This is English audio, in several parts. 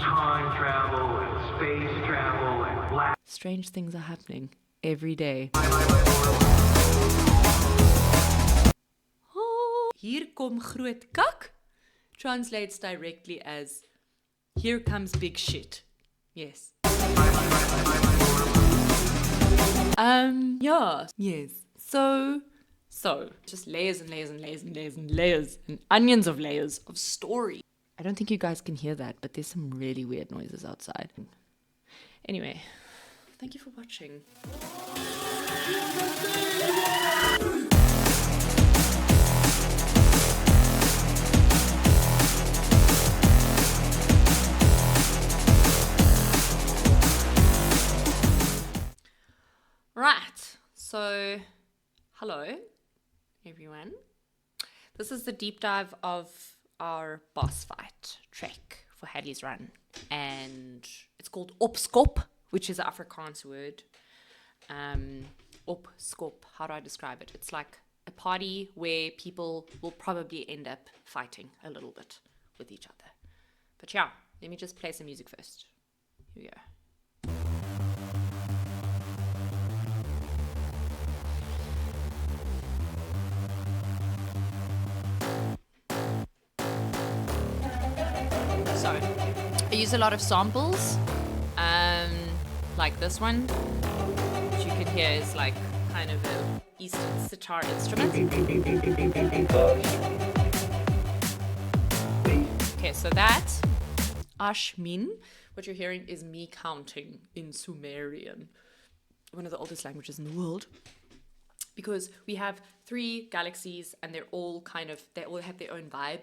time travel and space travel and black. Strange things are happening every day. Hier kom groot kak translates directly as here comes big shit. Yes. Yeah. Yes. So just layers and layers and layers and layers and layers and onions of layers of story. I don't think you guys can hear that, but there's some really weird noises outside. Anyway, thank you for watching. Right, so hello everyone. This is the deep dive of our boss fight trek for Hadley's Run, and it's called OPSKOP, which is an Afrikaans word. OPSKOP, how do I describe it? It's like a party where people will probably end up fighting a little bit with each other. But yeah, let me just play some music first. Here we go. So, I use a lot of samples, like this one, which you can hear is like kind of an Eastern sitar instrument. Okay, so that, Ashmin, what you're hearing is me counting in Sumerian, one of the oldest languages in the world, because we have 3 galaxies and they all have their own vibe.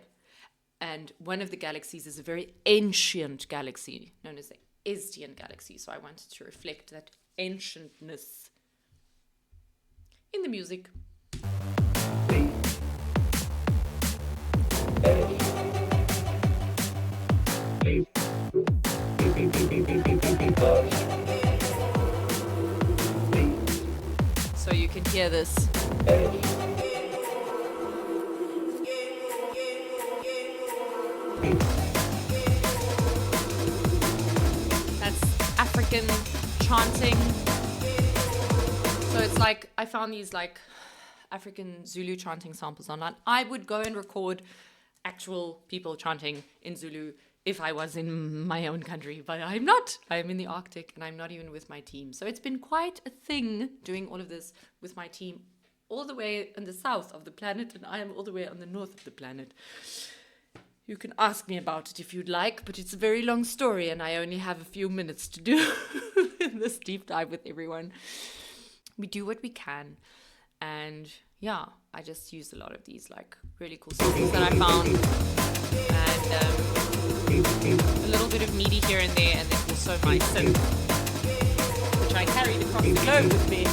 And one of the galaxies is a very ancient galaxy known as the Estian galaxy. So I wanted to reflect that ancientness in the music. So you can hear this. That's African chanting. So it's like, I found these like African Zulu chanting samples online. I would go and record actual people chanting in Zulu if I was in my own country, but I'm not. I'm in the Arctic and I'm not even with my team. So it's been quite a thing doing all of this with my team all the way in the south of the planet, and I am all the way on the north of the planet. You can ask me about it if you'd like, but it's a very long story and I only have a few minutes to do in this deep dive with everyone. We do what we can. And yeah, I just used a lot of these like really cool samples that I found. And a little bit of MIDI here and there, and then also my synth, which I carried across the globe with me.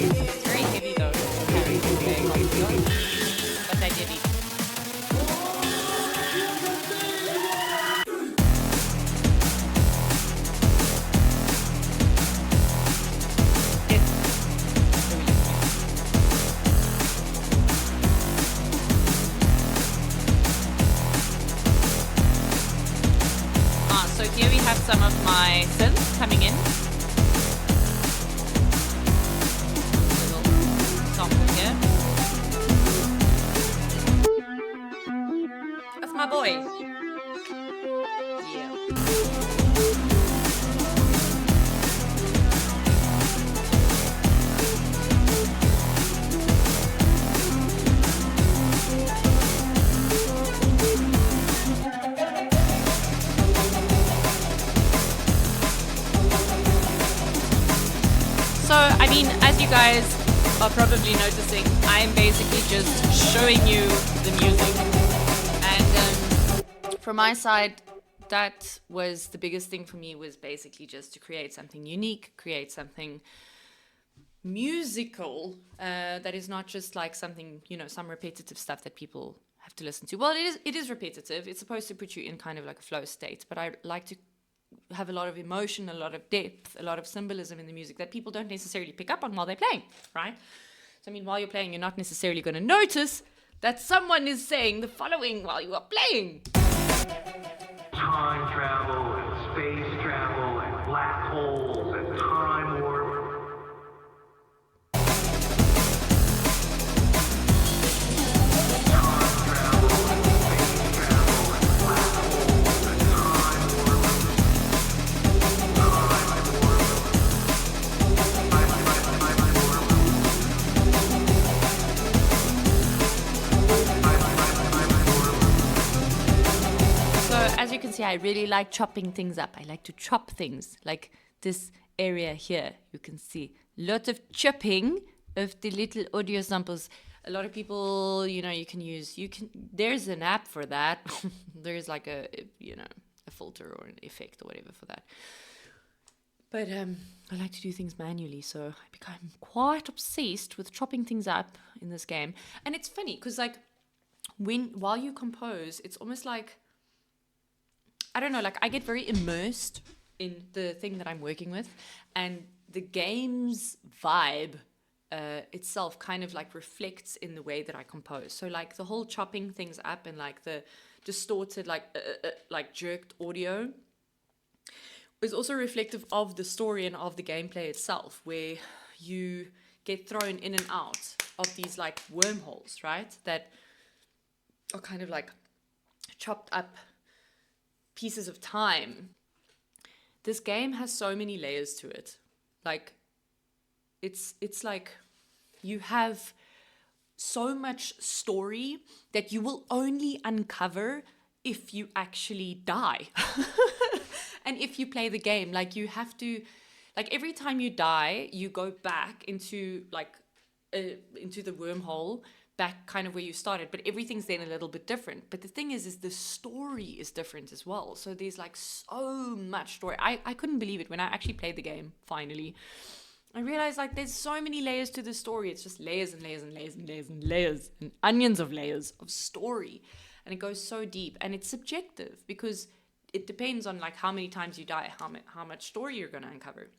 It's very heavy though. But I did it. So here we have some of my synths coming in. Here. That's my boy. Yeah. So, I mean, as you guys are probably noticing, I'm basically just showing you the music. And from my side, that was the biggest thing for me, was basically just to create something unique, create something musical that is not just like something, you know, some repetitive stuff that people have to listen to. Well, it is repetitive. It's supposed to put you in kind of like a flow state, but I like to have a lot of emotion, a lot of depth, a lot of symbolism in the music that people don't necessarily pick up on while they're playing, right? So, I mean, while you're playing, you're not necessarily going to notice that someone is saying the following while you are playing. Time travel and space travel and black holes and time warp. As you can see, I really like chopping things up. I like to chop things. Like this area here, you can see lots of chopping of the little audio samples. A lot of people, there's an app for that. There's like a filter or an effect or whatever for that. But I like to do things manually, so I become quite obsessed with chopping things up in this game. And it's funny because like while you compose, it's almost like, I don't know, like I get very immersed in the thing that I'm working with, and the game's vibe itself kind of like reflects in the way that I compose. So like the whole chopping things up and like the distorted like jerked audio is also reflective of the story and of the gameplay itself, where you get thrown in and out of these like wormholes, right? That are kind of like chopped up pieces of time. This game has so many layers to it. Like it's like you have so much story that you will only uncover if you actually die. And if you play the game, like you have to, like every time you die, you go back into into the wormhole, back kind of where you started, but everything's then a little bit different. But the thing is the story is different as well. So there's like so much story. I couldn't believe it when I actually played the game finally. I realized like there's so many layers to the story. It's just layers and layers and layers and layers and layers and onions of layers of story. And it goes so deep, and it's subjective because it depends on like how many times you die, how much story you're going to uncover.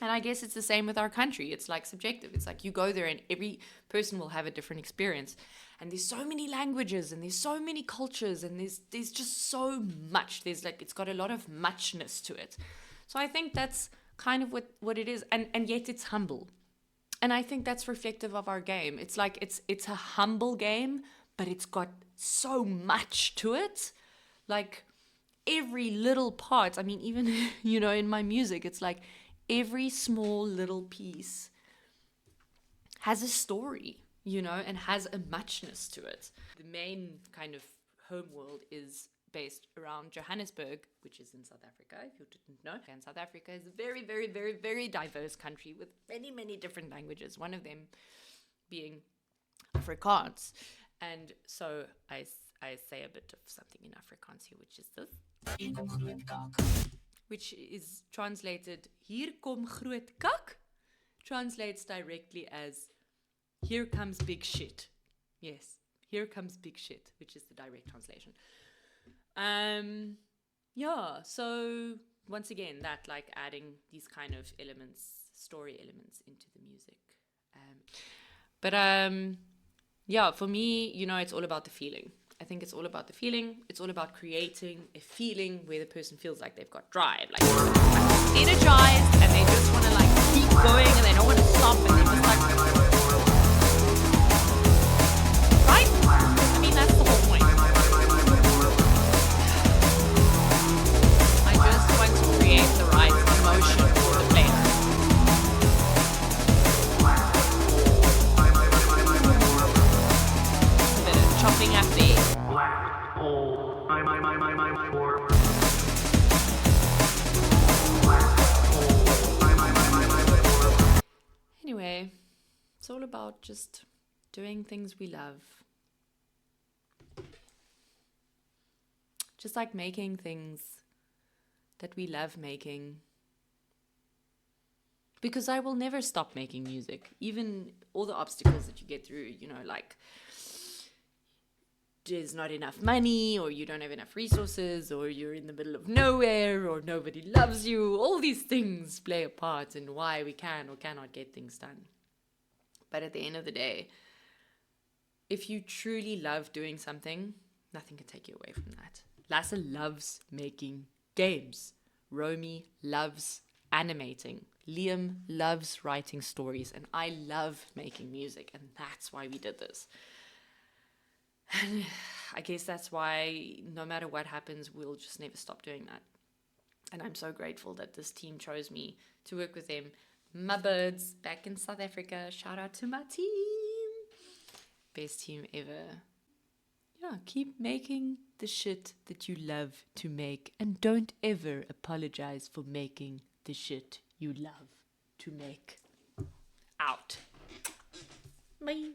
And I guess it's the same with our country. It's like subjective. It's like you go there and every person will have a different experience. And there's so many languages and there's so many cultures and there's just so much. There's like, it's got a lot of muchness to it. So I think that's kind of what it is. And yet it's humble. And I think that's reflective of our game. It's like, it's a humble game, but it's got so much to it. Like every little part. I mean, even, in my music, it's like, every small little piece has a story, and has a muchness to it. The main kind of home world is based around Johannesburg, which is in South Africa, if you didn't know. And South Africa is a very, very, very, very diverse country with many, many different languages, one of them being Afrikaans. And so I say a bit of something in Afrikaans here, which is this. Which is translated, hier kom groot kak, translates directly as, here comes big shit. Yes, here comes big shit, which is the direct translation. So once again, that like adding these kind of elements, story elements into the music. For me, it's all about the feeling. I think it's all about the feeling. It's all about creating a feeling where the person feels like they've got drive, like energized, and they just want to like keep going, and they don't want to stop, and they're just like, right? I mean, that's the whole point. I just want to create the right emotion for the player. A bit of chopping up there. Black hole. My warp. Anyway, it's all about just doing things we love. Just like making things that we love making. Because I will never stop making music. Even all the obstacles that you get through, like there's not enough money, or you don't have enough resources, or you're in the middle of nowhere, or nobody loves you. All these things play a part in why we can or cannot get things done. But at the end of the day, if you truly love doing something, nothing can take you away from that. Lasse loves making games. Romy loves animating. Liam loves writing stories. And I love making music. And that's why we did this. And I guess that's why no matter what happens, we'll just never stop doing that. And I'm so grateful that this team chose me to work with them. My birds back in South Africa. Shout out to my team. Best team ever. Yeah, keep making the shit that you love to make. And don't ever apologize for making the shit you love to make. Out. Bye.